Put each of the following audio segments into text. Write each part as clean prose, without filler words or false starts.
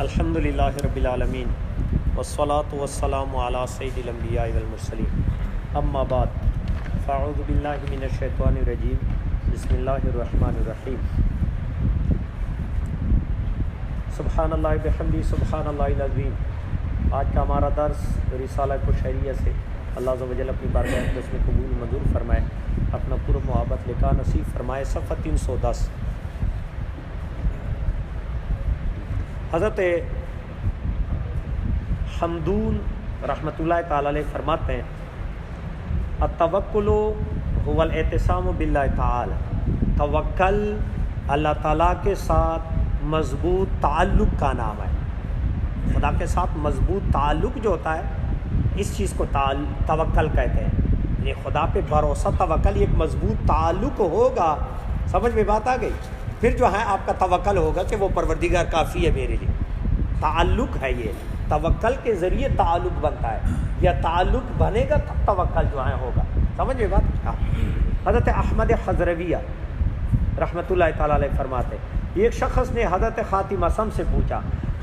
الحمدللہ رب العالمین والصلاة والسلام علی سید الانبیاء والمرسلین اما بعد فاعوذ باللہ من الشیطان الرجیم بسم اللہ الرحمن الرحیم سبحان اللہ بحمدہ سبحان اللہ العظیم۔ آج کا ہمارا درس رسالہ قشیریہ سے اللہ عز و جل اپنی بارگاہ اقدس میں قبول منظور فرمائے، اپنا پر محبت لکھا نصیب فرمائے۔ صفحہ 310 حضرت حمدون رحمۃ اللہ تعالی علیہ فرماتے ہیں التوکل هو الاعتصام باللہ تعالی، توکل اللہ تعالیٰ کے ساتھ مضبوط تعلق کا نام ہے۔ خدا کے ساتھ مضبوط تعلق جو ہوتا ہے اس چیز کو توکل کہتے ہیں، یعنی خدا پہ بھروسہ توکل ایک مضبوط تعلق ہوگا۔ سمجھ میں بات آ گئی؟ پھر جو ہے آپ کا توکل ہوگا کہ وہ پروردگار کافی ہے میرے لیے، تعلق ہے یہ، توکل کے ذریعے تعلق بنتا ہے، یا تعلق بنے گا تب توکل جو ہے ہوگا۔ سمجھ میں بات؟ حضرت احمد حضرویہ رحمۃ اللہ تعالیٰ علیہ فرماتے ایک شخص نے حضرت خاتم اسم سے پوچھا۔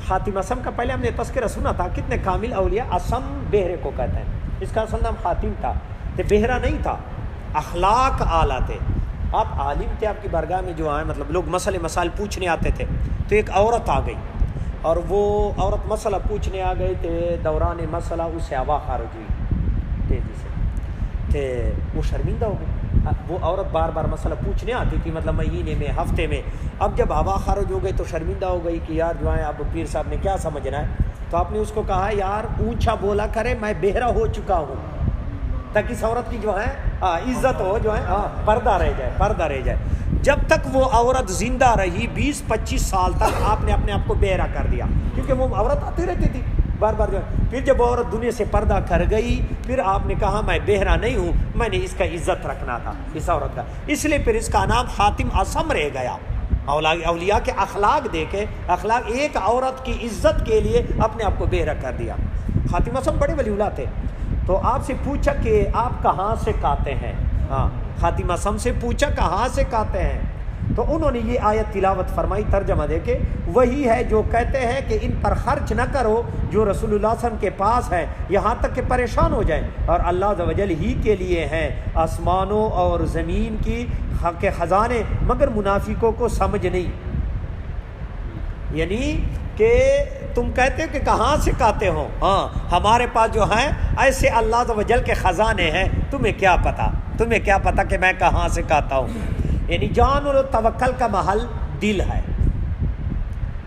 خاتم اسم کا پہلے ہم نے تذکرہ سنا تھا، کتنے کامل اولیاء اسم بہرے کو کہتے ہیں، اس کا اصل نام خاتم تھا، تو بہرا نہیں تھا، اخلاق اعلیٰ تھے۔ آپ عالم تھے، آپ کی بارگاہ میں جو آئے مطلب لوگ مسائل پوچھنے آتے تھے، تو ایک عورت آ گئی اور وہ عورت مسئلہ پوچھنے آ گئے تھے، دوران مسئلہ اسے ہوا خارج ہوئی تیزی سے، کہ وہ شرمندہ ہو گئی۔ وہ عورت بار بار مسئلہ پوچھنے آتی تھی، مطلب مہینے میں ہفتے میں، اب جب ہوا خارج ہو گئی تو شرمندہ ہو گئی کہ یار جو ہے اب پیر صاحب نے کیا سمجھنا ہے۔ تو آپ نے اس کو کہا یار اونچا بولا کرے میں بہرا ہو چکا ہوں، تاکہ اس عورت کی جو ہے عزت ہو، جو ہے پردہ رہ جائے۔ جب تک وہ عورت زندہ رہی 20-25 سال تک آپ نے اپنے آپ کو بہرا کر دیا، کیونکہ وہ عورت آتی رہتی تھی بار بار جو ہے۔ پھر جب عورت دنیا سے پردہ کر گئی، پھر آپ نے کہا میں بہرا نہیں ہوں، میں نے اس کا عزت رکھنا تھا اس عورت کا، اس لیے پھر اس کا نام خاتم اسم رہ گیا۔ اولیاء کے اخلاق دیکھے، اخلاق ایک عورت کی عزت کے لیے اپنے آپ کو بہرا کر دیا۔ خاتم اسم بڑے ولی اللہ تھے، تو آپ سے پوچھا کہ آپ کہاں سے کاتے ہیں؟ خاتم اسم سے پوچھا کہاں سے کاتے ہیں؟ تو انہوں نے یہ آیت تلاوت فرمائی، ترجمہ دے کے، وہی ہے جو کہتے ہیں کہ ان پر خرچ نہ کرو جو رسول اللہ صلی اللہ علیہ وسلم کے پاس ہے، یہاں تک کہ پریشان ہو جائیں، اور اللہ عز و جل ہی کے لیے ہیں آسمانوں اور زمین کی کے خزانے، مگر منافقوں کو سمجھ نہیں۔ یعنی کہ تم کہتے ہو کہ کہاں سے کاتے ہو، ہمارے پاس جو ہیں ایسے اللہ عز و جل کے خزانے ہیں، تمہیں کیا پتہ کہ میں کہاں سے کاتا ہوں۔ یعنی جان اور توکل کا محل دل ہے،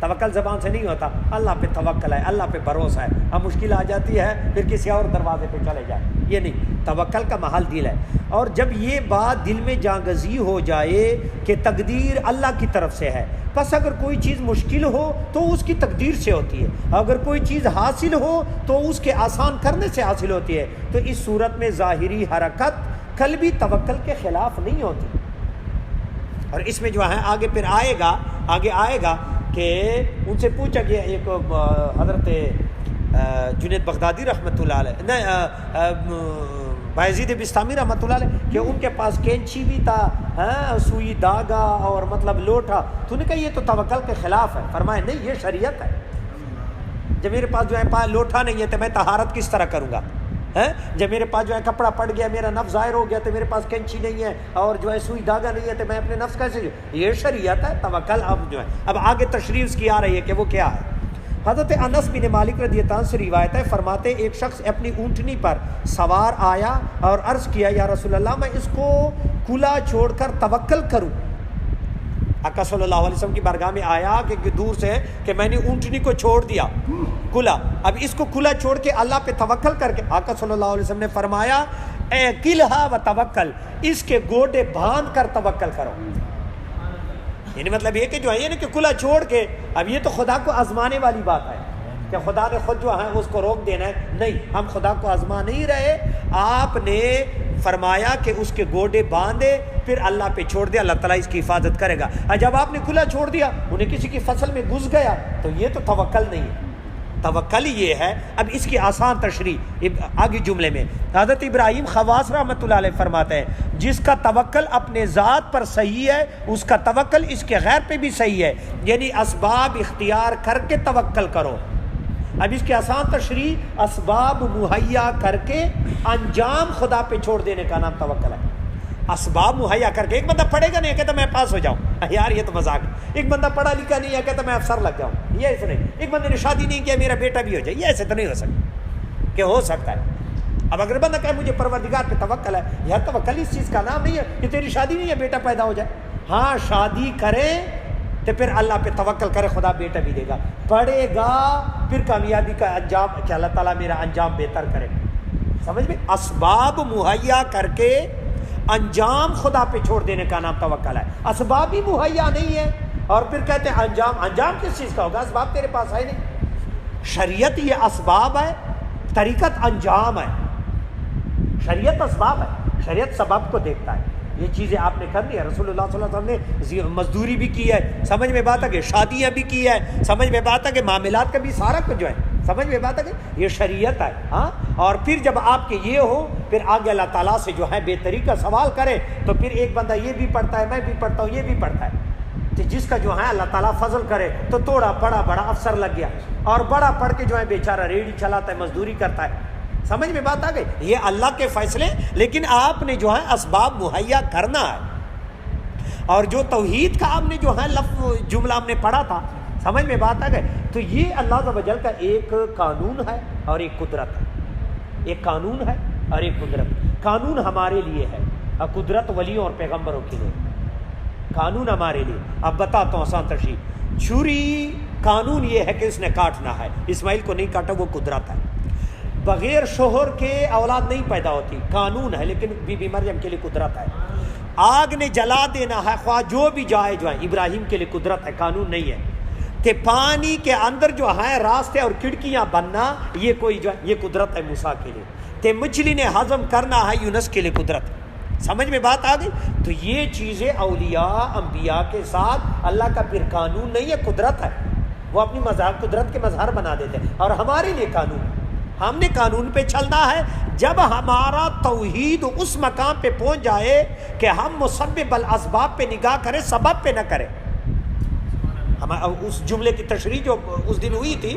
توکل زبان سے نہیں ہوتا، اللہ پہ توکل ہے، اللہ پہ بھروسہ ہے۔ اب مشکل آ جاتی ہے پھر کسی اور دروازے پہ چلے جائے، یہ نہیں، توکل کا محل دل ہے۔ اور جب یہ بات دل میں جاگزی ہو جائے کہ تقدیر اللہ کی طرف سے ہے، پس اگر کوئی چیز مشکل ہو تو اس کی تقدیر سے ہوتی ہے، اگر کوئی چیز حاصل ہو تو اس کے آسان کرنے سے حاصل ہوتی ہے، تو اس صورت میں ظاہری حرکت قلبی توکل کے خلاف نہیں ہوتی۔ اور اس میں جو ہے آگے پھر آئے گا کہ ان سے پوچھا گیا، ایک حضرت جنید بغدادی رحمۃ اللہ علیہ، بایزید بستامی رحمۃ اللہ علیہ، کہ ان کے پاس کینچی بھی تھا، سوئی داغا اور مطلب لوٹا، تو نے کہا یہ تو توکل کے خلاف ہے۔ فرمایا نہیں، یہ شریعت ہے۔ جب میرے پاس جو ہے لوٹا نہیں ہے تو میں طہارت کس طرح کروں گا؟ جب میرے پاس جو ہے کپڑا پڑ گیا، میرا نفس ظاہر ہو گیا، تو میرے پاس کینچی نہیں ہے اور جو ہے سوئی داغا نہیں ہے، تو میں اپنے نفس کیسے؟ یہ شریعت ہے توکل۔ اب آگے تشریح اس کی آ رہی ہے کہ وہ کیا ہے۔ حضرت انس بن مالک رضی اللہ عنہ سے روایت ہے، فرماتے ایک شخص اپنی اونٹنی پر سوار آیا اور عرض کیا یا رسول اللہ میں اس کو کھلا چھوڑ کر توکل کروں؟ آقا صلی اللہ علیہ وسلم کی بارگاہ میں آیا کہ دور سے کہ میں نے اونٹنی کو چھوڑ دیا کھلا، اب اس کو کھلا چھوڑ کے اللہ پہ توکل کر کے، آقا صلی اللہ علیہ وسلم نے فرمایا اے قلہا و توکل، اس کے گوڈے باندھ کر توکل کرو۔ یعنی مطلب یہ کہ جو ہے یہ کہ کھلا چھوڑ کے، اب یہ تو خدا کو آزمانے والی بات ہے کہ خدا نے خود جو ہے اس کو روک دینا ہے، نہیں، ہم خدا کو آزما نہیں رہے، آپ نے فرمایا کہ اس کے گوڈے باندھے، پھر اللہ پہ چھوڑ دیا، اللہ تعالیٰ اس کی حفاظت کرے گا۔ جب آپ نے کھلا چھوڑ دیا، انہیں کسی کی فصل میں گھس گیا، تو یہ تو توکل نہیں ہے، توکل یہ ہے. اب اس کی آسان تشریح آگے جملے میں حضرت ابراہیم خواص رحمۃ اللہ علیہ فرماتے ہیں جس کا توکل اپنے ذات پر صحیح ہے اس کا توکل اس کے غیر پہ بھی صحیح ہے. یعنی اسباب اختیار کر کے توکل کرو. اب اس کی آسان تشریح اسباب مہیا کر کے انجام خدا پہ چھوڑ دینے کا نام توکل ہے. اسباب مہیا کر کے ایک بندہ پڑھے گا نہیں کہتا میں پاس ہو جاؤں, یار یہ تو مذاق. ایک بندہ پڑھا لکھا نہیں ہے کہتا میں افسر لگ جاؤں, یہ ایسے نہیں. ایک بندے نے شادی نہیں کیا میرا بیٹا بھی ہو جائے, یہ ایسے تو نہیں ہو سکتا. کہ ہو سکتا ہے. اب اگر بندہ کہے مجھے پروردگار پہ توکل ہے, یار توکل اس چیز کا نام نہیں ہے کہ تیری شادی نہیں ہے بیٹا پیدا ہو جائے. ہاں شادی کرے تو پھر اللہ پہ توکل کرے, خدا بیٹا بھی دے گا. پڑھے گا پھر کامیابی کا انجام کہ اللہ تعالیٰ میرا انجام بہتر کرے. سمجھ میں, اسباب مہیا کر کے انجام خدا پہ چھوڑ دینے کا نام توکل ہے. اسباب ہی مہیا نہیں ہے اور پھر کہتے ہیں انجام کس چیز کا ہوگا؟ اسباب تیرے پاس ہے نہیں. شریعت یہ اسباب ہے, طریقت انجام ہے. شریعت اسباب ہے, شریعت سبب کو دیکھتا ہے. یہ چیزیں آپ نے کرنی ہے. رسول اللہ صلی اللہ علیہ وسلم نے مزدوری بھی کی ہے, سمجھ میں بات ہے کہ شادیاں بھی کی ہے, سمجھ میں بات ہے کہ معاملات کا بھی سارا کچھ جو ہے سمجھ میں بات ہے کہ یہ شریعت ہے. ہاں, اور پھر جب آپ کے یہ ہو پھر آگے اللہ تعالیٰ سے جو ہے بے طریقہ سوال کرے تو پھر ایک بندہ یہ بھی پڑھتا ہے, میں بھی پڑھتا ہوں, یہ بھی پڑھتا ہے. تو جس کا جو ہے اللہ تعالیٰ فضل کرے تو توڑا پڑا بڑا افسر لگ گیا, اور بڑا پڑھ کے جو ہے بیچارہ ریڑھی چلاتا ہے, مزدوری کرتا ہے. سمجھ میں بات آ گئی. یہ اللہ کے فیصلے, لیکن آپ نے جو ہے اسباب مہیا کرنا ہے. اور جو توحید کا آپ نے جو ہے لفظ جملہ ہم نے پڑھا تھا, سمجھ میں بات آ گئی. تو یہ اللہ عز و جل کا ایک قانون ہے اور ایک قدرت ہے. ایک قانون ہے اور ایک قدرت. قانون ہمارے لیے ہے اور قدرت ولیوں اور پیغمبروں کے لیے. قانون ہمارے لیے. اب بتاتا ہوں آسان تشریح. چھری قانون یہ ہے کہ اس نے کاٹنا ہے, اسماعیل کو نہیں کاٹا, وہ قدرت ہے. بغیر شوہر کے اولاد نہیں پیدا ہوتی, قانون ہے, لیکن بی بی مریم کے لیے قدرت ہے. آگ نے جلا دینا ہے خواہ جو بھی جائے جو ہے, ابراہیم کے لیے قدرت ہے, قانون نہیں ہے. کہ پانی کے اندر جو ہے راستے اور کھڑکیاں بننا یہ کوئی جو ہے یہ قدرت ہے موسیٰ کے لیے. کہ مچھلی نے ہضم کرنا ہے یونس کے لیے قدرت. سمجھ میں بات آ گئی. تو یہ چیزیں اولیاء انبیاء کے ساتھ اللہ کا پھر قانون نہیں ہے, قدرت ہے. وہ اپنی مظہر قدرت کے مظہر بنا دیتے ہیں, اور ہمارے لیے قانون. ہم نے قانون پہ چلنا ہے جب ہمارا توحید اس مقام پہ پہنچ جائے کہ ہم مسبب الاسباب پہ نگاہ کریں, سبب پہ نہ کریں. اس جملے کی تشریح جو اس دن ہوئی تھی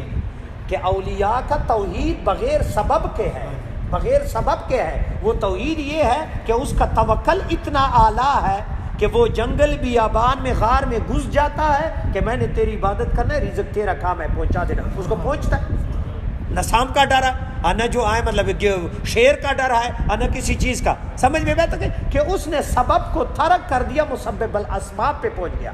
کہ اولیاء کا توحید بغیر سبب کے ہے, بغیر سبب کے ہے. وہ توحید یہ ہے کہ اس کا توکل اتنا اعلیٰ ہے کہ وہ جنگل بیابان میں غار میں گھس جاتا ہے کہ میں نے تیری عبادت کرنا ہے, رزق تیرا کام ہے پہنچا دینا. اس کو پہنچتا ہے. نہ سام کا ڈر ہے, نہ جو آئے مطلب شیر کا ڈر ہے, نہ کسی چیز کا. سمجھ میں بات ہے کہ اس نے سبب کو ترک کر دیا, مسبب الاسباب پہ پہنچ گیا.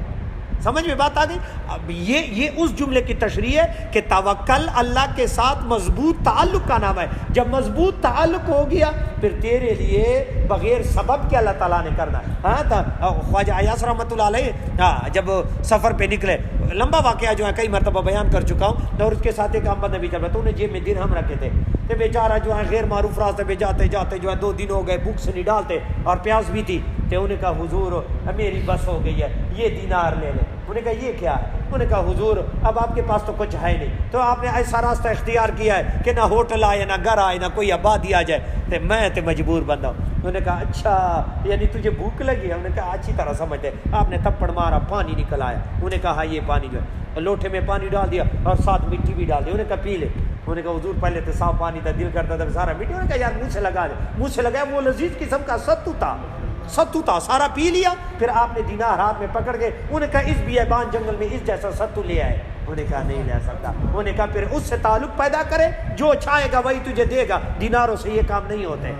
سمجھ میں بات آ گئی. اب یہ اس جملے کی تشریح ہے کہ توکل اللہ کے ساتھ مضبوط تعلق کا نام ہے. جب مضبوط تعلق ہو گیا پھر تیرے لیے بغیر سبب کے اللہ تعالیٰ نے کرنا ہے. ہاں, خواجہ ایاز رحمۃ اللہ علیہ جب سفر پہ نکلے, لمبا واقعہ جو ہے کئی مرتبہ بیان کر چکا ہوں, اور اس کے ساتھ ایک احمد نبی چل رہا, تو انہیں جیب میں درہم رکھے تھے. تو بیچارہ جو ہے غیر معروف راستے پہ جاتے جاتے جو ہے 2 دن ہو گئے, بھوک سے نہیں ڈالتے اور پیاس بھی تھی. تو انہوں نے کہا حضور میری بس ہو گئی ہے, یہ دینار لے لیں. انہوں نے کہا یہ کیا ہے؟ انہوں نے کہا حضور اب آپ کے پاس تو کچھ ہے نہیں, تو آپ نے ایسا راستہ اختیار کیا ہے کہ نہ ہوٹل آئے, نہ گھر آئے, نہ کوئی آبادی آ جائے, تو میں تو مجبور بندہ ہوں. انہوں نے کہا اچھا یعنی تجھے بھوک لگی ہے؟ انہوں نے کہا اچھی طرح سمجھتے. آپ نے تھپڑ مارا, پانی نکل آیا. انہوں نے کہا یہ پانی جو ہے, لوٹے میں پانی ڈال دیا اور ساتھ مٹی بھی ڈال دی. انہوں نے کہا پی لے. انہوں نے کہا حضور پہلے تو صاف پانی تھا, دل کرتا تھا سارا مٹی. انہوں نے کہا یار منہ سے لگا دے. منہ سے لگایا, وہ لذیذ قسم کا ستو تھا, سارا پی لیا. پھر آپ نے دینار ہاتھ میں پکڑ کے انہوں نے کہا اس بیابان جنگل میں اس جیسا ستو لے آئے. انہوں نے کہا نہیں لے سکتا. انہوں نے کہا پھر اس سے تعلق پیدا کرے, جو چاہے گا وہی تجھے دے گا, دیناروں سے یہ کام نہیں ہوتے.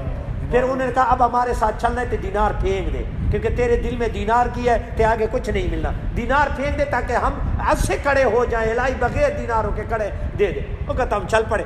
پھر انہوں نے کہا اب ہمارے ساتھ چلنا ہے تو دینار پھینک دے, کیونکہ تیرے دل میں دینار کی ہے تو آگے کچھ نہیں ملنا. دینار پھینک دے تاکہ ہم ایسے کھڑے ہو جائیں, الہی بغیر دیناروں کے کھڑے دے دے. وہ کہتا ہم چل پڑے.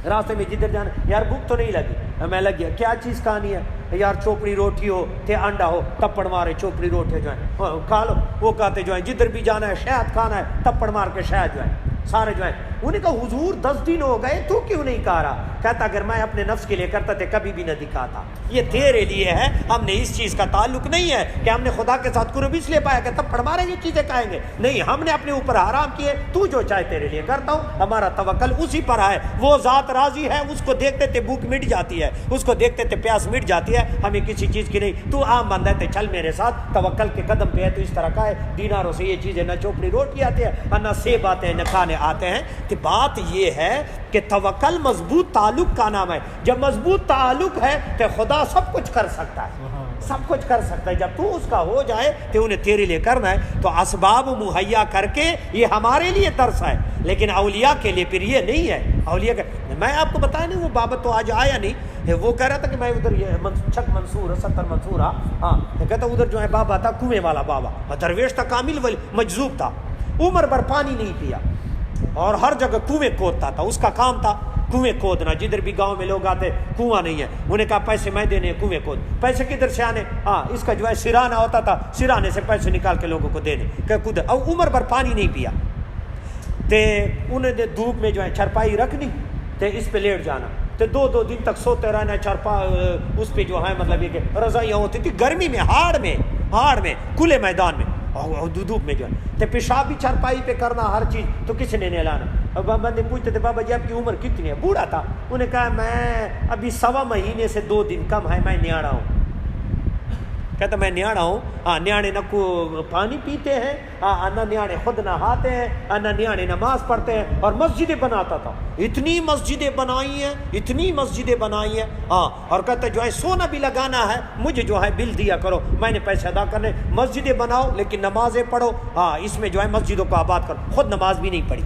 راستے میں جدھر جانا, یار بھوک تو نہیں لگی؟ میں لگ گیا. کیا چیز کھانی ہے؟ یار چوپڑی روٹی ہو تے انڈا ہو, تپڑ مارے چوپڑی روٹی جو ہے کھا لو. وہ کہتے جو ہے جدھر بھی جانا ہے شہد کھانا ہے, تپڑ مار کے شہد جو ہے. سارے جو ہیں. انہوں نے کہا حضور 10 دن ہو گئے تو کیوں نہیں کہا رہا؟ کہتا اگر میں اپنے نفس کے لیے کرتا تھا کبھی بھی نہ دکھاتا. یہ تیرے لیے ہے, ہم نے اس چیز کا تعلق نہیں ہے کہ ہم نے خدا کے ساتھ قرب اس لیے پایا کہ تب پڑھمارے یہ چیزیں کہیں گے. نہیں, ہم نے اپنے اوپر حرام کیے, تو جو چاہے تیرے لیے کرتا ہوں. ہمارا توکل اسی پر ہے. وہ ذات راضی ہے, اس کو دیکھتے تھے بھوک مٹ جاتی ہے, اس کو دیکھتے تھے پیاس مٹ جاتی ہے, ہمیں کسی چیز کی نہیں. تو عام بندہ ہے, چل میرے ساتھ, توکل کے قدم پہ ہے. تو اس طرح کا ہے, دیناروں سے یہ چیزیں نہ چوپڑی روٹی آتی ہے اور نہ سیب آتے ہیں, نہ کھانے آتے ہیں. کہ بات یہ ہے کہ توکل مضبوط تعلق کا نام ہے. جب مضبوط تعلق ہے تو خدا سب کچھ کر سکتا ہے, سب کچھ کر سکتا ہے. جب تو اس کا ہو جائے تو انہیں تیرے لیے کرنا ہے. تو اسباب مہیا کر کے یہ ہمارے لیے درس ہے, لیکن اولیاء کے لیے پھر یہ نہیں ہے. اولیاء کا میں آپ کو بتایا نہیں, وہ بابا تو آج آیا نہیں, وہ کہہ رہا تھا کہ میں ادھر یہ چھک منصور 70 منصور, ہاں کہتا ادھر جو ہے بابا تھا کنویں والا بابا, درویش تھا, کامل مجذوب تھا, عمر بھر پانی نہیں پیا اور ہر جگہ کنویں کھودتا تھا. اس کا کام تھا کنویں کھودنا. جدھر بھی گاؤں میں لوگ آتے کنواں نہیں ہے, انہیں کہا پیسے میں دینے, کنویں کھود. پیسے کدھر سے آنے؟ ہاں اس کا جو ہے سرانہ ہوتا تھا, سرانے سے پیسے نکال کے لوگوں کو دینے. کہ کدھر, اور عمر بھر پانی نہیں پیا. تے انہیں دھوپ میں جو ہے چرپائی رکھنی, تے اس پہ لیٹ جانا, تے 2 دن تک سوتے رہنا. اس پہ جو ہے مطلب یہ کہ رضائیاں ہوتی تھی گرمی میں, ہاڑ میں کھلے میدان میں, اور دھوپ میں جو ہے. تے پیشاب بھی چرپائی پہ کرنا, ہر چیز. تو کسی نے نہیں لانا. اب بندے پوچھتے تھے بابا جی آپ کی عمر کتنی ہے؟ بوڑھا تھا. انہوں نے کہا میں ابھی 1.25 مہینے سے 2 دن کم ہے, میں نیاڑا ہوں. کہتا میں نیاڑا ہوں. ہاں, نیاڑے نہ کو پانی پیتے ہیں, ہاں نہ نیاڑے خود نہاتے ہیں, نہ نیاڑے نماز پڑھتے ہیں. اور مسجدیں بناتا تھا, اتنی مسجدیں بنائی ہیں, ہاں. اور کہتا جو ہے سونا بھی لگانا ہے, مجھے جو ہے بل دیا کرو, میں نے پیسے ادا کرنے. مسجدیں بناؤ لیکن نمازیں پڑھو, ہاں اس میں جو ہے مسجدوں کو آباد کرو. خود نماز بھی نہیں پڑھی.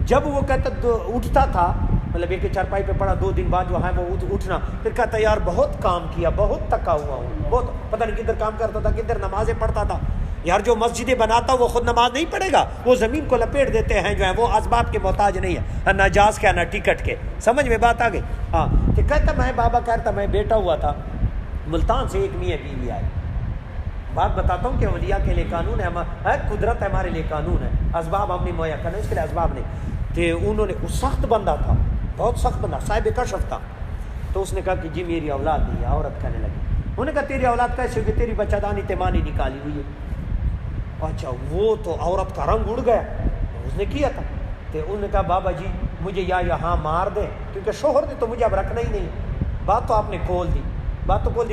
جب وہ کہتا اٹھتا تھا, مطلب یہ کہ چارپائی پہ پڑا, 2 دن بعد جو ہے وہ اٹھنا, پھر کہتا یار بہت کام کیا, بہت تکا ہوا ہوں, بہت پتہ نہیں کدھر کام کرتا تھا, کدھر نمازیں پڑھتا تھا. یار جو مسجدیں بناتا وہ خود نماز نہیں پڑھے گا, وہ زمین کو لپیٹ دیتے ہیں جو ہے, وہ اسباب کے محتاج نہیں ہے, نہ جاز کے نہ ٹکٹ کے. سمجھ میں بات آ گئی؟ ہاں. تو کہتا میں بابا کہتا میں بیٹا ہوا تھا ملتان سے, ایک میاں بیوی آئے. بات بتاتا ہوں کہ اولیاء کے لیے قانون ہے, قدرت ہے, ہمارے لیے قانون ہے. اسباب ہم نے مہیا کرنا, اس کے لیے اسباب نہیں. تو انہوں نے, اس سخت بندہ تھا, بہت سخت بندہ, صاحب کشف تھا. تو اس نے کہا کہ جی میری اولاد نہیں ہے. عورت کہنے لگی. انہوں نے کہا تیری اولاد کیسے ہوگی؟ تیری بچہ دانی تیمانی نکالی ہوئی ہے. اچھا, وہ تو عورت کا رنگ اڑ گیا, اس نے کیا تھا. تو انہوں نے کہا بابا جی مجھے یا یہاں مار دیں, کیونکہ شوہر نے تو مجھے اب رکھنا ہی نہیں. بات تو آپ نے کھول دی,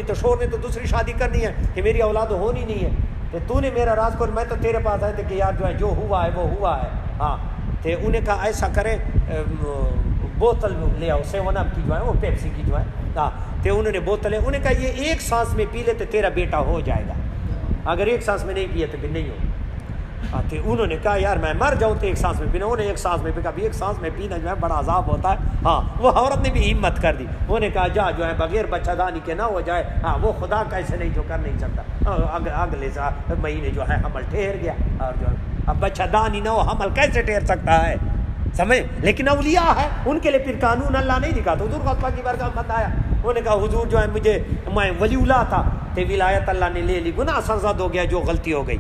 تو شوہر نے تو دوسری شادی کرنی ہے کہ میری اولاد ہونی نہیں ہے. تو نے میرا راز کھول, میں تو تیرے پاس آئے تھے کہ یار جو ہے جو ہوا ہے وہ ہوا ہے. ہاں. تو انہیں کہا ایسا کرے, بوتل لے آؤ 7 اپ کی جو ہے, وہ پیپسی کی جو ہے. ہاں. تو انہوں نے بوتلیں, انہوں نے کہا یہ ایک سانس میں پی لے تو تیرا بیٹا ہو جائے گا, اگر ایک سانس میں نہیں پیے تو پھر نہیں ہو. تو انہوں نے کہا یار میں مر جاؤں تو ایک سانس میں پینا. انہوں نے ایک سانس میں پیا. ایک سانس میں پینا جو ہے بڑا عذاب ہوتا ہے. ہاں, وہ عورت نے بھی ہمت کر دی. انہوں نے کہا جا جو ہے بغیر بچہ دانی کے نہ ہو جائے. ہاں, وہ خدا کیسے نہیں جو کر نہیں سکتا. اگلے مہینے جو ہے حمل ٹھہر گیا, اور جو اب بچہ دانی نہ ہو, حمل کیسے ٹھہر سکتا ہے؟ سمجھ. لیکن اولیاء ہے, ان کے لیے پھر قانون اللہ نہیں دکھاتا. حضور خطبہ کی برکت مت آیا. انہوں نے کہا حضور جو ہے میں ولی اللہ تھا, تو ولایت اللہ نے لے لی, گناہ سرزد ہو گیا, جو غلطی ہو گئی.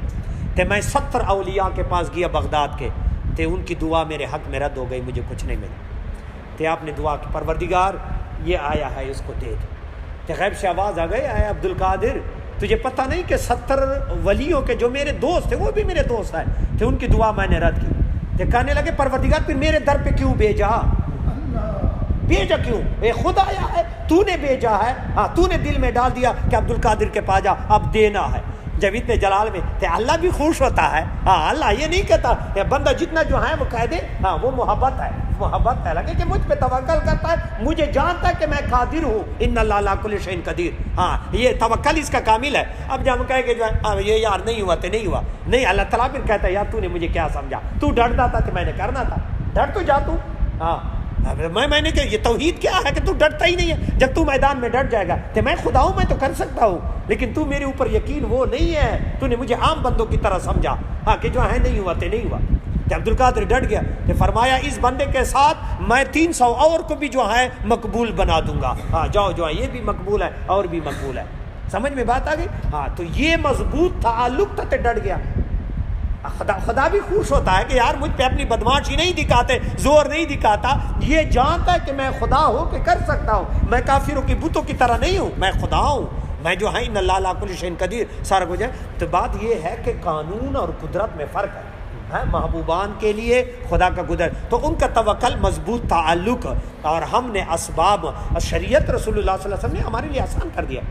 تو میں 70 اولیاء کے پاس گیا بغداد کے, تو ان کی دعا میرے حق میں رد ہو گئی, مجھے کچھ نہیں ملا. تو آپ نے دعا کی پروردگار یہ آیا ہے اس کو دے دو. تو غیب سے آواز آ گئی, اے عبد القادر تجھے پتہ نہیں کہ 70 ولیوں کے جو میرے دوست تھے وہ بھی میرے دوست ہیں, تو ان کی دعا میں نے رد کی. تو کہنے لگے پروردگار پھر میرے در پہ کیوں بھیجا کیوں؟ اے خود آیا ہے, تو نے بھیجا ہے. ہاں, تو نے دل میں ڈال دیا کہ عبد القادر کے پاس جا, اب دینا ہے. جب اتنے جلال میں, تو اللہ بھی خوش ہوتا ہے. ہاں, اللہ یہ نہیں کہتا کہ بندہ جتنا جو ہے وہ کہہ دے, ہاں وہ محبت ہے. لگے کہ مجھ پہ توکل کرتا ہے, مجھے جانتا ہے کہ میں قادر ہوں. ان اللہ علی کل شیء قدیر. ہاں, یہ توکل اس کا کامل ہے. اب جب ہم کہیں کہ جو ہے یہ یار نہیں ہوا تو نہیں ہوا, نہیں, اللہ تعالیٰ پھر کہتا ہے یار تو نے مجھے کیا سمجھا, تو ڈرتا تھا کہ میں نے کرنا تھا, ڈر تو جا تو. ہاں, میں نے کہ یہ توحید کیا ہے کہ تو ڈرتا ہی نہیں ہے. جب تو میدان میں ڈٹ جائے گا تو میں خدا ہوں, میں تو کر سکتا ہوں, لیکن تو میرے اوپر یقین وہ نہیں ہے, تو نے مجھے عام بندوں کی طرح سمجھا. ہاں, کہ جو ہے نہیں ہوا تو نہیں ہوا. تو عبد القادر ڈٹ گیا. تو فرمایا اس بندے کے ساتھ میں 300 اور کو بھی جو ہے مقبول بنا دوں گا. ہاں, جاؤ جو ہے یہ بھی مقبول ہے اور بھی مقبول ہے. سمجھ میں بات آ گئی؟ ہاں, تو یہ مضبوط تعلق تھا, ڈٹ گیا. خدا بھی خوش ہوتا ہے کہ یار مجھ پہ اپنی بدماشی نہیں دکھاتے، زور نہیں دکھاتا، یہ جانتا ہے کہ میں خدا ہو کہ کر سکتا ہوں، میں کافروں کی بتوں کی طرح نہیں ہوں، میں خدا ہوں، میں جو ہے ان اللہ علی کل شیء قدیر، سارا کچھ ہے۔ تو بات یہ ہے کہ قانون اور قدرت میں فرق ہے، محبوبان کے لیے خدا کا قدرت، تو ان کا توکل مضبوط تعلق، اور ہم نے اسباب شریعت رسول اللہ صلی اللہ علیہ وسلم نے ہمارے لیے آسان کر دیا۔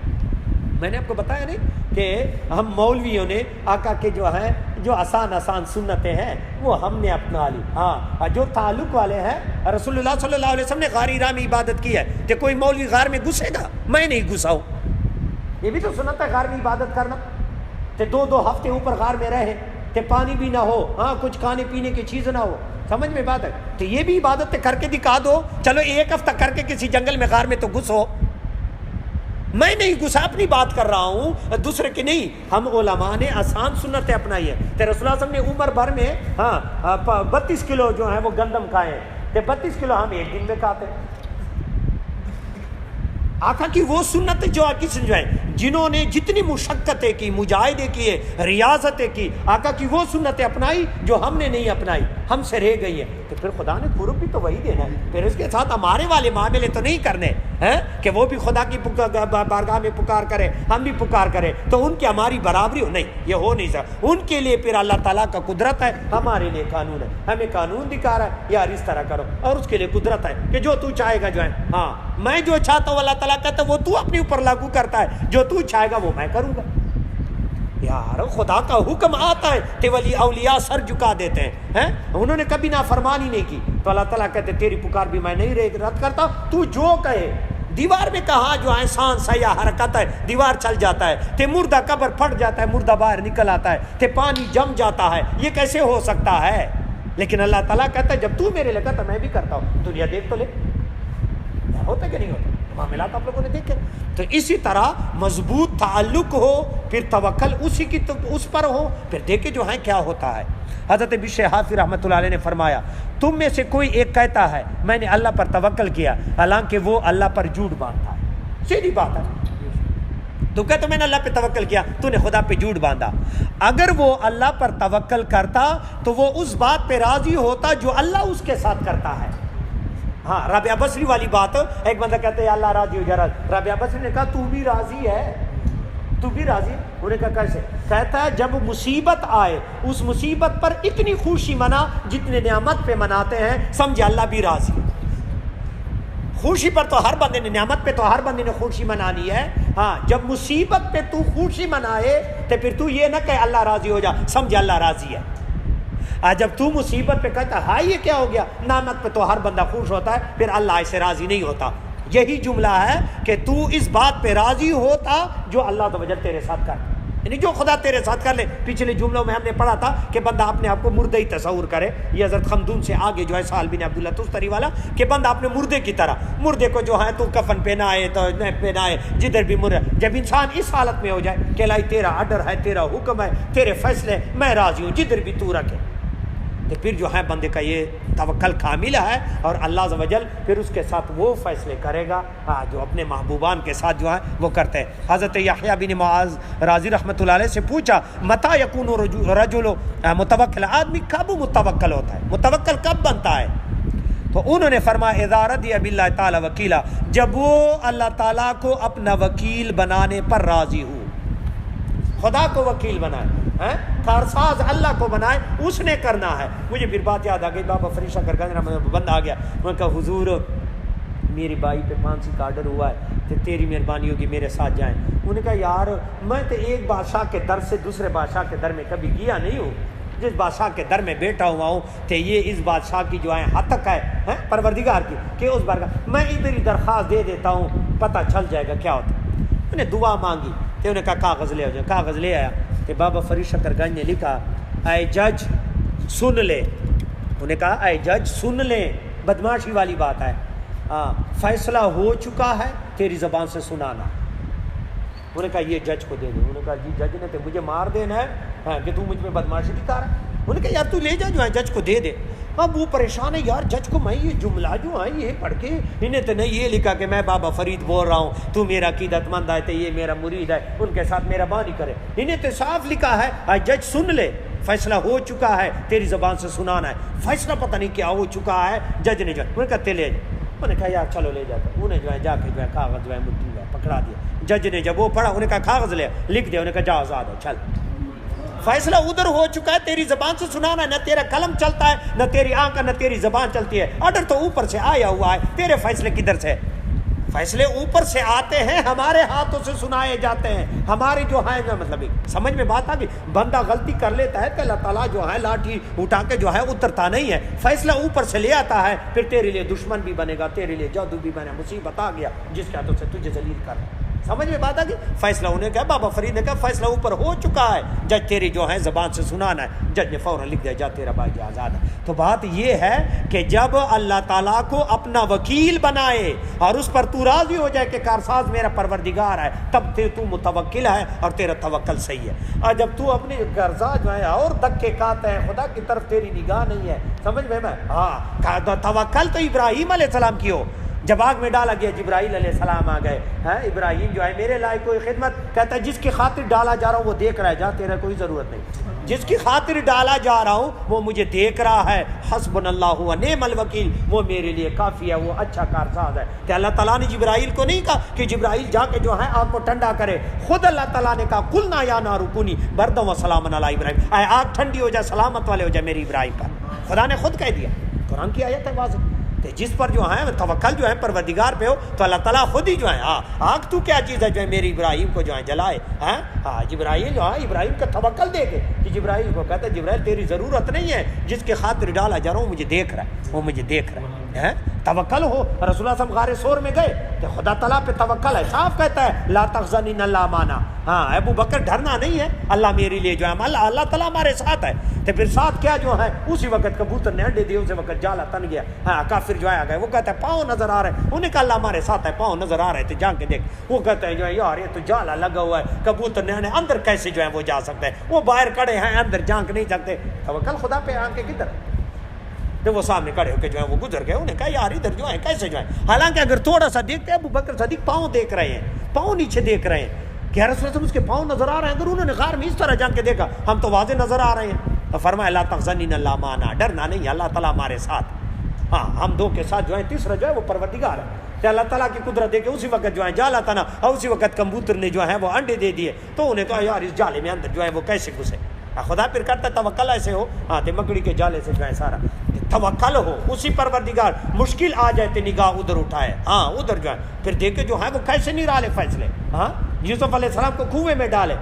میں نے آپ کو بتایا نہیں کہ ہم مولویوں نے آقا کے جو ہیں جو آسان سنتیں ہیں وہ ہم نے اپنا لی، ہاں جو تعلق والے ہیں رسول اللہ صلی اللہ علیہ وسلم نے غار ہرا میں عبادت کی ہے، کہ کوئی مولوی غار میں گھسے گا؟ میں نہیں گھسا ہوں، یہ بھی تو سنت ہے غار میں عبادت کرنا، کہ 2 ہفتے اوپر غار میں رہے، کہ پانی بھی نہ ہو، کچھ کھانے پینے کی چیز نہ ہو، سمجھ میں بات ہے؟ تو یہ بھی عبادت کر کے دکھا دو، چلو 1 ہفتہ کر کے کسی جنگل میں غار میں تو گھسو، میں نہیں گھسا، اپنی بات کر رہا ہوں، دوسرے کی نہیں۔ ہم علماء نے آسان سنتیں اپنائی ہے، تو رسول اللہ صلی اللہ علیہ وسلم نے عمر بھر میں 32 کلو جو ہیں وہ گندم کھائے ہیں، تو 32 کلو ہم ایک دن میں کھاتے ہیں۔ آقا کی وہ سنت جو جنہوں نے جتنی مشقتیں کی، مجاہدے کیے، ریاضتیں کی، آقا کی وہ سنتیں اپنائی جو ہم نے نہیں اپنائی، ہم سے رہ گئی ہے، تو پھر خدا نے قرب بھی تو وہی دینا ہے، پھر اس کے ساتھ ہمارے والے معاملے تو نہیں کرنے ہیں کہ وہ بھی خدا کی بارگاہ میں پکار کرے، ہم بھی پکار کرے، تو ان کی ہماری برابری ہو، نہیں، یہ ہو نہیں سکتا۔ ان کے لیے پھر اللہ تعالیٰ کا قدرت ہے، ہمارے لیے قانون ہے، ہمیں قانون دکھا رہا ہے یار اس طرح کرو، اور اس کے لیے قدرت ہے کہ جو تو چاہے گا جو ہے، میں جو چاہتا ہوں اللہ تعالیٰ کہتا ہے وہ تو اپنے اوپر لاگو کرتا ہے، جو تو چاہے گا وہ میں کروں گا۔ یار خدا کا حکم آتا ہے کہ ولی اولیاء سر جھکا دیتے ہیں، انہوں نے کبھی نافرمانی نہیں کی، تو اللہ تعالیٰ کہتے تیری پکار بھی میں نہیں رد کرتا، تو جو کہے۔ دیوار میں کہا جو احسان سیا حرکت ہے، دیوار چل جاتا ہے، تے مردہ قبر پھٹ جاتا ہے، مردہ باہر نکل آتا ہے، تے پانی جم جاتا ہے، یہ کیسے ہو سکتا ہے؟ لیکن اللہ تعالیٰ کہتا ہے جب تو میرے لگا تو میں بھی کرتا ہوں، دنیا دیکھ تو لے، ہوتا کہ نہیں ہوتا؟ معاملات آپ لوگوں نے دیکھے۔ تو اسی طرح مضبوط تعلق ہو، پھر توکل اسی کی اس پر ہو، پھر دیکھے جو ہے کیا ہوتا ہے۔ حضرت بشر حافظ رحمۃ اللہ علیہ نے فرمایا تم میں سے کوئی ایک کہتا ہے میں نے اللہ پر توکل کیا، حالانکہ وہ اللہ پر جھوٹ باندھتا ہے۔ سیدھی بات ہے، تو کہتا میں نے اللہ پہ توکل کیا، تو نے خدا پہ جھوٹ باندھا۔ اگر وہ اللہ پر توکل کرتا تو وہ اس بات پہ راضی ہوتا جو اللہ اس کے ساتھ کرتا ہے۔ رابعہ بصری والی بات، ایک بندہ کہتا ہے اللہ راضی ہو جا، رابعہ بصری نے کہا تو بھی راضی ہے، تو بھی راضی ہے؟ انہوں نے کہا کیسے؟ کہتا ہے جب مصیبت آئے اس مصیبت پر اتنی خوشی منا جتنے نعمت پہ مناتے ہیں، سمجھے اللہ بھی راضی ہے۔ خوشی پر تو ہر بندے نے، نعمت پہ تو ہر بندے نے خوشی منانی ہے، جب مصیبت پہ تو خوشی منائے تو پھر تو یہ نہ کہ اللہ راضی ہو جا، سمجھے اللہ راضی ہے۔ جب تو مصیبت پہ کہتا ہے یہ کیا ہو گیا، نعمت پہ تو ہر بندہ خوش ہوتا ہے، پھر اللہ ایسے راضی نہیں ہوتا۔ یہی جملہ ہے کہ تو اس بات پہ راضی ہوتا جو اللہ تعالی تیرے ساتھ کر، یعنی جو خدا تیرے ساتھ کر لے۔ پچھلے جملوں میں ہم نے پڑھا تھا کہ بندہ اپنے آپ کو مردے ہی تصور کرے، یہ حضرت خمدون سے آگے جو ہے سہل بن عبداللہ تستری والا، کہ بندہ اپنے مردے کی طرح، مردے کو جو ہے تو کفن پہنائے تو نہ پہنائے، جدھر بھی مردہ، جب انسان اس حالت میں ہو جائے کہ الہی تیرا آرڈر ہے، تیرا حکم ہے، تیرے فیصلے، میں راضی ہوں جدھر بھی تو رکھے، تو پھر جو ہے بندے کا یہ توکل کامل ہے، اور اللہ عز و جل پھر اس کے ساتھ وہ فیصلے کرے گا جو اپنے محبوبان کے ساتھ جو ہے وہ کرتے ہیں۔ حضرت یحییٰ بن معاذ راضی رحمۃ اللہ علیہ سے پوچھا متی یکون رجل متوکل، آدمی کب متوکل ہوتا ہے، متوکل کب بنتا ہے؟ تو انہوں نے فرمایا اذا رضی باللہ تعالی وکیلا، جب وہ اللہ تعالیٰ کو اپنا وکیل بنانے پر راضی ہو، خدا کو وکیل بنائے، کارساز اللہ کو بنائے، اس نے کرنا ہے۔ مجھے پھر بات یاد آ گئی، بابا فرید شاہ کرگانی بند آ گیا، انہوں نے کہا حضور میری بائی پہ پھانسی کا آرڈر ہوا ہے، تو تیری مہربانی ہوگی میرے ساتھ جائیں۔ انہوں نے کہا یار میں تو ایک بادشاہ کے در سے دوسرے بادشاہ کے در میں کبھی گیا نہیں ہوں، جس بادشاہ کے در میں بیٹھا ہوا ہوں تو یہ اس بادشاہ کی جو ہے حتک ہے پروردگار کی کہ اس بار میں ادھر ہی درخواست دے دیتا ہوں، پتہ چل جائے گا کیا ہوتا ہے۔ انہوں نے دعا مانگی تو انہوں نے کہا کاغذ لے آ جائے، کاغذ لے آیا کہ بابا فرید شکر گنج نے لکھا اے جج سن لے، انہوں نے کہا اے جج سن لے، بدماشی والی بات ہے، فیصلہ ہو چکا ہے، تیری زبان سے سنانا۔ انہوں نے کہا یہ جج کو دے دے، انہوں نے کہا جی جج نے تو مجھے مار دینا ہے کہ تو مجھ میں بدماشی دکھا رہا ہے۔ انہوں نے کہا یار تو لے جا جو ہے جج کو دے دے۔ اب وہ پریشان ہے یار جج کو میں یہ جملہ جو ہے یہ پڑھ کے انہیں تو نہیں یہ لکھا کہ میں بابا فرید بول رہا ہوں، تو میرا عقیدت مند ہے تو یہ میرا مرید ہے، ان کے ساتھ میرا بانی کرے، انہیں تو صاف لکھا ہے جج سن لے۔ فیصلہ ہو چکا ہے، تیری زبان سے سنانا ہے. فیصلہ پتہ نہیں کیا ہو چکا ہے. جج نے جو انہوں نے کہا لے جا. انہوں نے کہا یار چلو لے جاتا. انہوں نے جو ہے جا کے جو ہے کاغذ جو ہے مٹھی میں پکڑا دیا. جج نے جب وہ پڑھا انہوں نے کہا کاغذ لے لکھ دیا. انہوں نے کہا جا آزاد ہے چل. فیصلہ ادھر ہو چکا ہے، تیری زبان سے سنانا ہے. نہ تیرا قلم چلتا ہے، نہ تیری آنکھ، نہ تیری زبان چلتی ہے. آرڈر تو اوپر سے آیا ہوا ہے، تیرے فیصلے کدھر سے؟ فیصلے اوپر سے آتے ہیں، ہمارے ہاتھوں سے سنائے جاتے ہیں. ہماری جو ہے مطلب سمجھ میں بات آ گئی. بندہ غلطی کر لیتا ہے تو اللہ تعالیٰ جو ہے لاٹھی اٹھا کے جو ہے اترتا نہیں ہے. فیصلہ اوپر سے لے آتا ہے، پھر تیرے لیے دشمن بھی بنے گا، تیرے لیے جادو بھی بنے. مصیبت آ گیا جس کے ہاتھوں سے تجھے ذلیل کر. سمجھ میں بات آ گئی. فیصلہ انہیں کہا، بابا فرید نے کہا فیصلہ اوپر ہو چکا ہے، جج تیری جو ہے زبان سے سنانا ہے. جج نے فوراً لکھ دیا جا تیرا بھائی جو آزاد ہے. تو بات یہ ہے کہ جب اللہ تعالیٰ کو اپنا وکیل بنائے اور اس پر تو راضی ہو جائے کہ کارساز میرا پروردگار ہے، تب تو متوکل ہے اور تیرا توکل صحیح ہے. اور جب تو اپنی قرضہ جو ہے اور دھکے کھاتا ہے، خدا کی طرف تیری نگاہ نہیں ہے. سمجھ میں ہاں توکل تو ابراہیم علیہ السلام کی ہو. جب آگ میں ڈالا گیا جبرائیل علیہ السلام آ گئے. ابراہیم جو ہے میرے لائق کوئی خدمت، کہتا ہے جس کی خاطر ڈالا جا رہا ہوں وہ دیکھ رہا ہے، جا تیرا کوئی ضرورت نہیں. جس کی خاطر ڈالا جا رہا ہوں وہ مجھے دیکھ رہا ہے. حسبنا اللہ و نعم الوکیل، وہ میرے لیے کافی ہے، وہ اچھا کارساز ہے. کہ اللہ تعالیٰ نے جبرائیل کو نہیں کہا کہ جبرائیل جا کے جو ہے آگ کو ٹھنڈا کرے. خود اللہ تعالیٰ نے کہا قلنا یا نار کونی بردا و سلاما علی ابراہیم، اے آگ ٹھنڈی ہو جائے، سلامت والے ہو جائے میری ابراہیم پر. خدا نے خود کہہ دیا، قرآن کی آیت ہے واضح. جس پر جو ہے توکل جو ہے پروردگار پہ ہو تو اللہ تعالیٰ خود ہی جو ہے آگ تو کیا چیز ہے جو ہے میری ابراہیم کو جو ہے جلائے. جبرائیل جو ہے ابراہیم کا توکل دے کے کہ جبرائیل کو کہتا ہے جبرائیل تیری ضرورت نہیں ہے، جس کے خاطر ڈالا جا رہا ہوں مجھے دیکھ رہا ہے، وہ مجھے دیکھ رہا ہے. توکل ہو. رسول اللہ صلی اللہ علیہ وسلم غار ثور میں گئے کہ خدا تعالیٰ پہ توکل ہے. صاف کہتا ہے لا تحزن ان اللہ معنا. ابو بکر ڈرنا نہیں ہے، اللہ میرے لیے جو ہے اللہ تعالیٰ ہمارے ساتھ ہے. تو پھر ساتھ کیا جو ہے اسی وقت کبوتر نے انڈے دیے، اسی وقت جالا تن گیا. کافر جو ہے آ گئے، وہ کہتا ہے پاؤں نظر آ رہے ہیں. انہیں کہا اللہ ہمارے ساتھ ہے، پاؤں نظر آ رہے تھے، جا کے دیکھ. وہ کہتے ہیں جو ہے یار یہ تو جالا لگا ہوا ہے، کبوتر نے اندر کیسے جو ہے وہ جا سکتے ہیں، وہ باہر کھڑے ہیں اندر جھانک نہیں سکتے. توکل خدا پہ آن کے کدھر. تو وہ سامنے کھڑے ہو کے جو ہے وہ گزر گئے. انہیں کہا یار ادھر جو ہے کیسے جو ہے، حالانکہ اگر تھوڑا سا دیکھتے ابو بکر صدیق پاؤں دیکھ رہے ہیں، پاؤں نیچے دیکھ رہے ہیں کہ رسول اللہ اس کے پاؤں نظر آ رہے ہیں. اگر انہوں نے غار میں اس طرح جان کے دیکھا ہم تو واضح نظر آ رہے ہیں. تو فرمایا لا تحزن ان اللہ معنا، ڈرنا نہیں، اللہ تعالیٰ ہمارے ساتھ. ہم دو کے ساتھ جو ہے تیسرا جو ہے وہ پروردگار ہے. کہ اللہ تعالیٰ کی قدرت دے کے اسی وقت جو ہے جالا تھا نا، اور اسی وقت کبوتر نے جو ہے وہ انڈے دے دیے. تو انہیں تو یار اس جالے میں اندر جو ہے وہ کیسے گھسے. خدا پھر کرتا توکل ایسے ہو تو مکڑی کے جالے سے جو ہے سارا توکل ہو اسی پروردگار. مشکل آ جائے تو نگاہ ادھر اٹھائے، ادھر جو ہے پھر دیکھے جو ہے وہ کیسے نہیں ڈالے فیصلے. یوسف علیہ السلام کو کنویں میں ڈالے،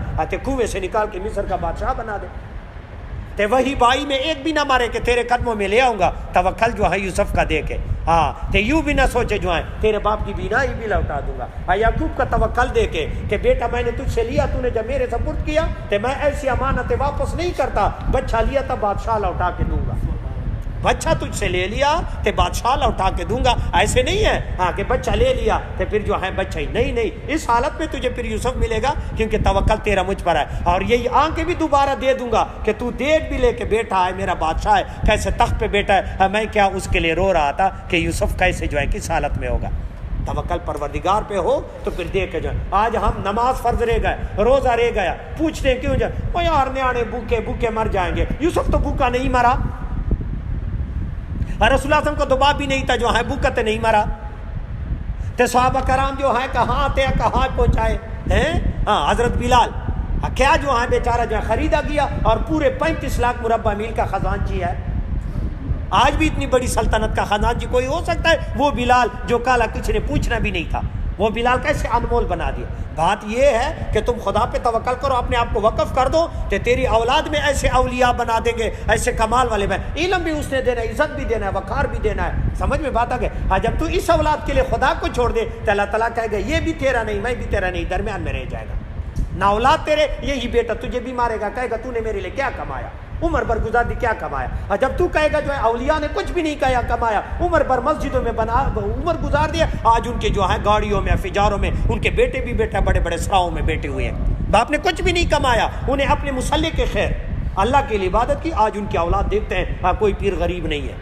کنویں سے نکال کے مصر کا بادشاہ بنا دے. تے وہی بائی میں ایک بھی نہ مارے کہ تیرے قدموں میں لے آؤں گا. توکل جو ہے یوسف کا دے کے تے یوں بھی نہ سوچے جو ہے تیرے باپ کی بینائی بھی لوٹا دوں گا. یعقوب کا توکل دے کے کہ بیٹا میں نے تجھ سے لیا، تو نے جب میرے سپرد کیا تو میں ایسی امانتیں واپس نہیں کرتا. بچہ لیا تھا بادشاہ لوٹا کے دوں گا. بچہ تجھ سے لے لیا تو بادشاہ لوٹا کے دوں گا. ایسے نہیں ہے کہ بچہ لے لیا تو پھر جو ہے بچہ ہی نہیں. اس حالت میں تجھے پھر یوسف ملے گا کیونکہ توکل تیرا مجھ پر ہے. اور یہی آنکھیں بھی دوبارہ دے دوں گا کہ تو دیکھ بھی لے کے بیٹا ہے میرا بادشاہ ہے، کیسے تخت پہ بیٹا ہے. میں کیا اس کے لیے رو رہا تھا کہ یوسف کیسے جو ہے کس حالت میں ہوگا. توکل پروردگار پہ ہو تو پھر دیکھ کے جو ہے. آج ہم نماز فرض رہ گئے، روزہ رہ گیا، پوچھتے کیوں جائے وہ یار نیانے بھوکے مر جائیں گے. یوسف تو بھوکا نہیں مرا، رسول اللہ صلی اللہ علیہ وسلم کو دبا بھی نہیں تھا جو ہے بھوکت نہیں مرا. تو صحابہ کرام جو ہے کہاں آتے ہیں کہاں پہنچائے ہیں. حضرت بلال کیا جو ہے بیچارہ جو ہے خریدا گیا اور پورے 35 لاکھ مربع میل کا خزانچی ہے. آج بھی اتنی بڑی سلطنت کا خزانچی کوئی ہو سکتا ہے؟ وہ بلال جو کالا کسی نے پوچھنا بھی نہیں تھا، وہ بلال کیسے انمول بنا دیا. بات یہ ہے کہ تم خدا پہ توکل کرو، اپنے آپ کو وقف کر دو کہ تیری اولاد میں ایسے اولیاء بنا دیں گے، ایسے کمال والے میں. علم بھی اس نے دینا ہے، عزت بھی دینا ہے، وقار بھی دینا ہے. سمجھ میں بات آ گئی. جب تو اس اولاد کے لیے خدا کو چھوڑ دے تو اللہ تعالیٰ کہے گا یہ بھی تیرا نہیں، میں بھی تیرا نہیں، درمیان میں رہ جائے گا. نہ اولاد تیرے، یہی بیٹا تجھے بھی مارے گا، کہے گا تو نے میرے لیے کیا کمایا، عمر بھر گزار دی کیا کمایا. اور جب تو کہے گا جو ہے اولیاء نے کچھ بھی نہیں کہا کمایا، عمر بھر مسجدوں میں عمر گزار دیا، آج ان کے جو ہے گاڑیوں میں فجاروں میں ان کے بیٹے بھی بیٹھا، بڑے بڑے سراؤں میں بیٹھے ہوئے ہیں. باپ نے کچھ بھی نہیں کمایا، انہیں اپنے مسلح کے خیر اللہ کے لیے عبادت کی. آج ان کی اولاد دیکھتے ہیں کوئی پیر غریب نہیں ہے.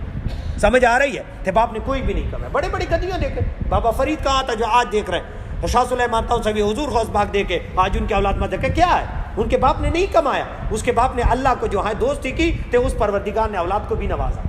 سمجھ آ رہی ہے؟ تو باپ نے کوئی بھی نہیں کمایا. بڑے بڑی گدیاں دیکھے. بابا فرید کہاں تھا جو آج دیکھ رہے ہیں. شاہ سلیمان توسوی حضور غوث پاک دیکھے، آج ان کی اولاد میں دیکھے کیا ہے. ان کے باپ نے نہیں کمایا، اس کے باپ نے اللہ کو جو ہے دوستی کی تو اس پروردگار نے اولاد کو بھی نوازا،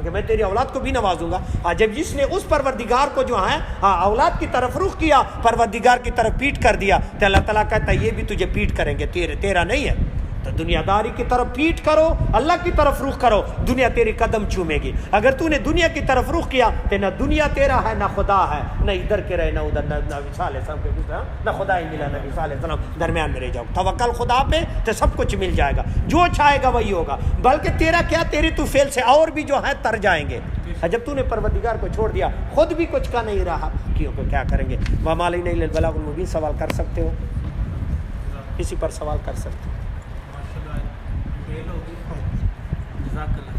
کہ میں تیری اولاد کو بھی نوازوں گا۔ جب جس نے اس پروردگار کو جو ہے اولاد کی طرف رخ کیا، پروردگار کی طرف پیٹ کر دیا، تو اللہ تعالیٰ کہتا ہے یہ بھی تجھے پیٹ کریں گے، تیرا نہیں ہے۔ تو دنیا داری کی طرف پیٹ کرو، اللہ کی طرف رخ کرو، دنیا تیری قدم چومے گی۔ اگر تو نے دنیا کی طرف رخ کیا تو نہ دنیا تیرا ہے نہ خدا ہے، نہ ادھر کے رہے نہ ادھر، نہ عیسیٰ علیہ السلام کے گزرا نہ خدا ہی ملا نہ عیسیٰ علیہ السلام، درمیان میں رہ جاؤ۔ توکل خدا پہ تو سب کچھ مل جائے گا، جو چاہے گا وہی ہوگا، بلکہ تیرا کیا، تیری تو فیل سے اور بھی جو ہے تر جائیں گے۔ جب تو نے پروردگار کو چھوڑ دیا، خود بھی کچھ کا نہیں رہا، کیوں کو کیا کریں گے؟ وما علینا الا البلاغ المبین۔ سوال کر سکتے ہو، کسی پر سوال کر سکتے ہو؟ جزاک اللہ۔